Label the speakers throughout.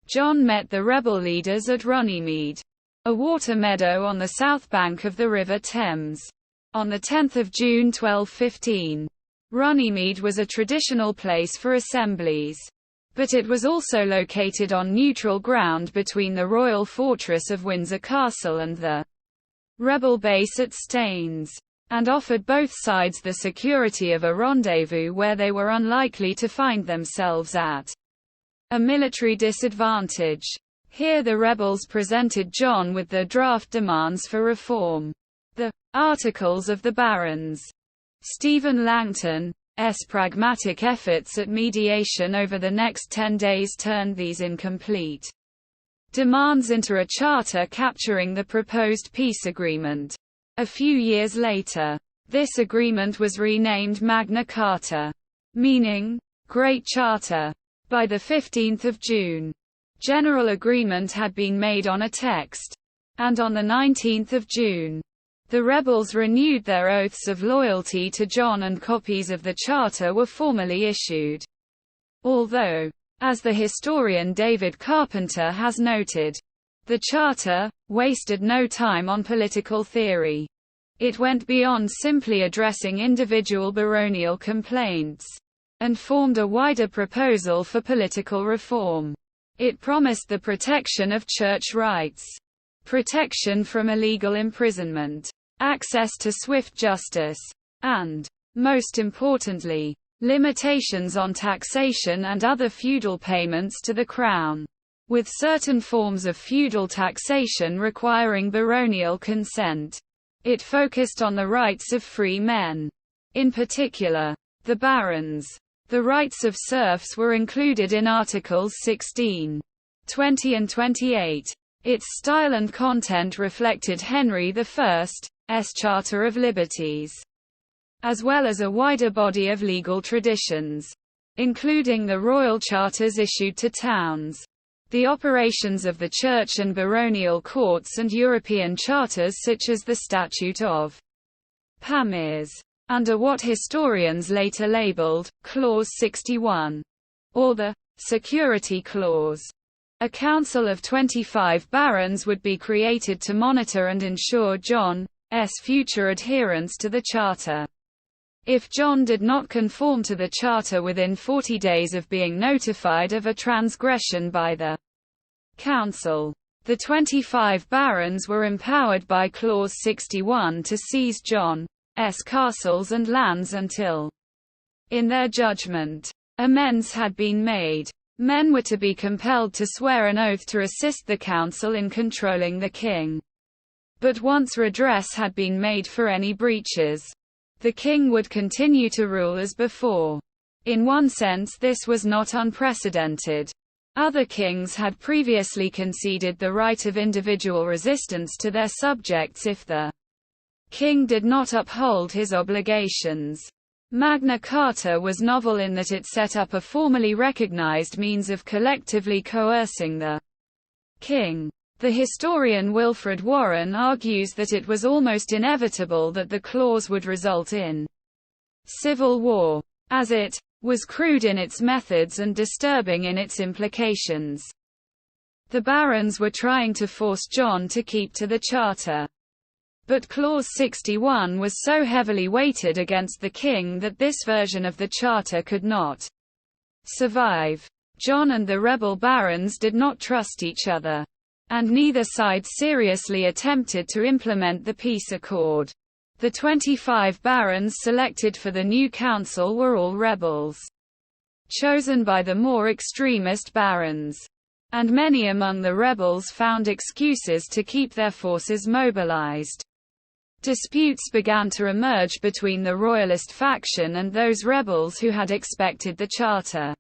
Speaker 1: John met the rebel leaders at Runnymede, a water meadow on the south bank of the River Thames. On 10 June 1215, Runnymede was a traditional place for assemblies, but it was also located on neutral ground between the royal fortress of Windsor Castle and the rebel base at Staines, and offered both sides the security of a rendezvous where they were unlikely to find themselves at a military disadvantage. Here the rebels presented John with their draft demands for reform, the Articles of the Barons. Stephen Langton's pragmatic efforts at mediation over the next 10 days turned these incomplete demands into a charter capturing the proposed peace agreement. A few years later, this agreement was renamed Magna Carta, meaning Great Charter. By 15 June, general agreement had been made on a text, and on 19 June, the rebels renewed their oaths of loyalty to John and copies of the charter were formally issued. Although, as the historian David Carpenter has noted, the charter wasted no time on political theory. It went beyond simply addressing individual baronial complaints, and formed a wider proposal for political reform. It promised the protection of church rights, protection from illegal imprisonment, access to swift justice, and, most importantly, limitations on taxation and other feudal payments to the crown, with certain forms of feudal taxation requiring baronial consent. It focused on the rights of free men, in particular, the barons. The rights of serfs were included in Articles 16, 20 and 28. Its style and content reflected Henry I's Charter of Liberties, as well as a wider body of legal traditions, including the royal charters issued to towns, the operations of the church and baronial courts, and European charters such as the Statute of Habeas, under what historians later labeled Clause 61, or the Security Clause. A council of 25 barons would be created to monitor and ensure John's future adherence to the charter. If John did not conform to the charter within 40 days of being notified of a transgression by the council, the 25 barons were empowered by Clause 61 to seize John's castles and lands until, in their judgment, amends had been made. Men were to be compelled to swear an oath to assist the council in controlling the king. But once redress had been made for any breaches, the king would continue to rule as before. In one sense, this was not unprecedented. Other kings had previously conceded the right of individual resistance to their subjects if the king did not uphold his obligations. Magna Carta was novel in that it set up a formally recognized means of collectively coercing the king. The historian Wilfred Warren argues that it was almost inevitable that the clause would result in civil war, as it was crude in its methods and disturbing in its implications. The barons were trying to force John to keep to the charter. But Clause 61 was so heavily weighted against the king that this version of the charter could not survive. John and the rebel barons did not trust each other, and neither side seriously attempted to implement the peace accord. The 25 barons selected for the new council were all rebels, chosen by the more extremist barons, and many among the rebels found excuses to keep their forces mobilized. Disputes began to emerge between the royalist faction and those rebels who had expected the charter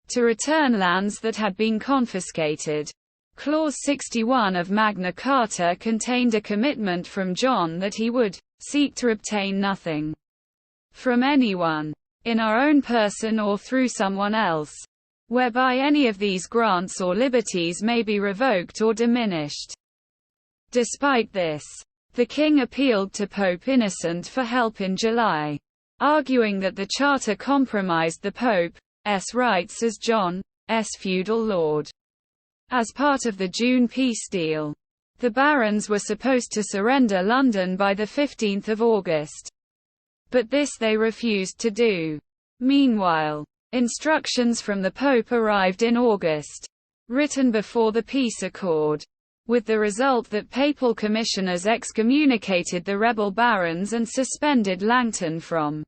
Speaker 1: to return lands that had been confiscated. Clause 61 of Magna Carta contained a commitment from John that he would seek to obtain nothing from anyone, in our own person or through someone else, whereby any of these grants or liberties may be revoked or diminished. Despite this, the king appealed to Pope Innocent for help in July, arguing that the charter compromised the Pope's rights as John's feudal lord. As part of the June peace deal, the barons were supposed to surrender London by the 15th of August. But this they refused to do. Meanwhile, instructions from the Pope arrived in August, written before the peace accord, with the result that papal commissioners excommunicated the rebel barons and suspended Langton from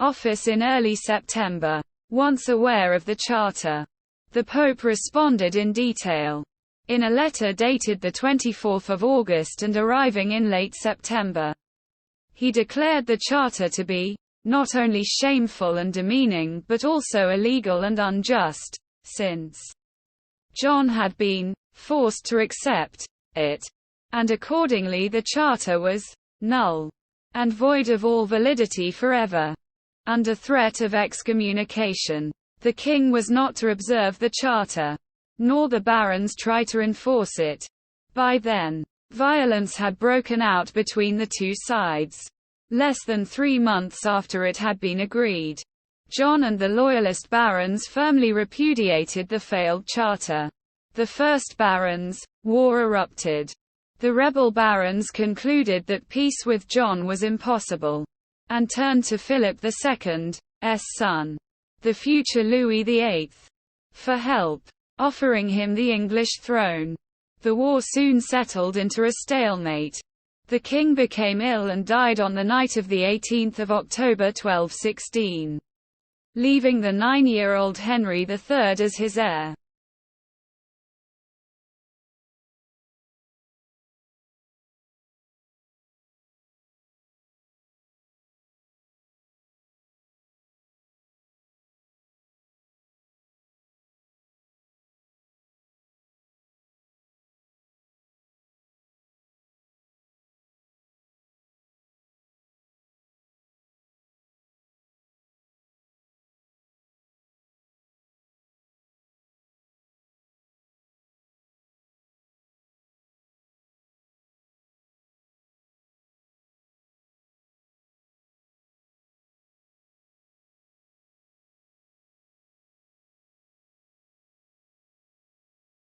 Speaker 1: office in early September. Once aware of the charter, the Pope responded in detail, in a letter dated 24 August and arriving in late September. He declared the charter to be, not only shameful and demeaning but also illegal and unjust, since John had been forced to accept it, and accordingly the charter was null and void of all validity forever. Under threat of excommunication, the king was not to observe the charter, nor the barons try to enforce it. By then, violence had broken out between the two sides. Less than 3 months after it had been agreed, John and the loyalist barons firmly repudiated the failed charter. The first barons' war erupted. The rebel barons concluded that peace with John was impossible, and turned to Philip II's son, the future Louis VIII, for help, offering him the English throne. The war soon settled into a stalemate. The king became ill and died on the night of 18 October 1216, leaving the 9-year-old Henry III as his heir.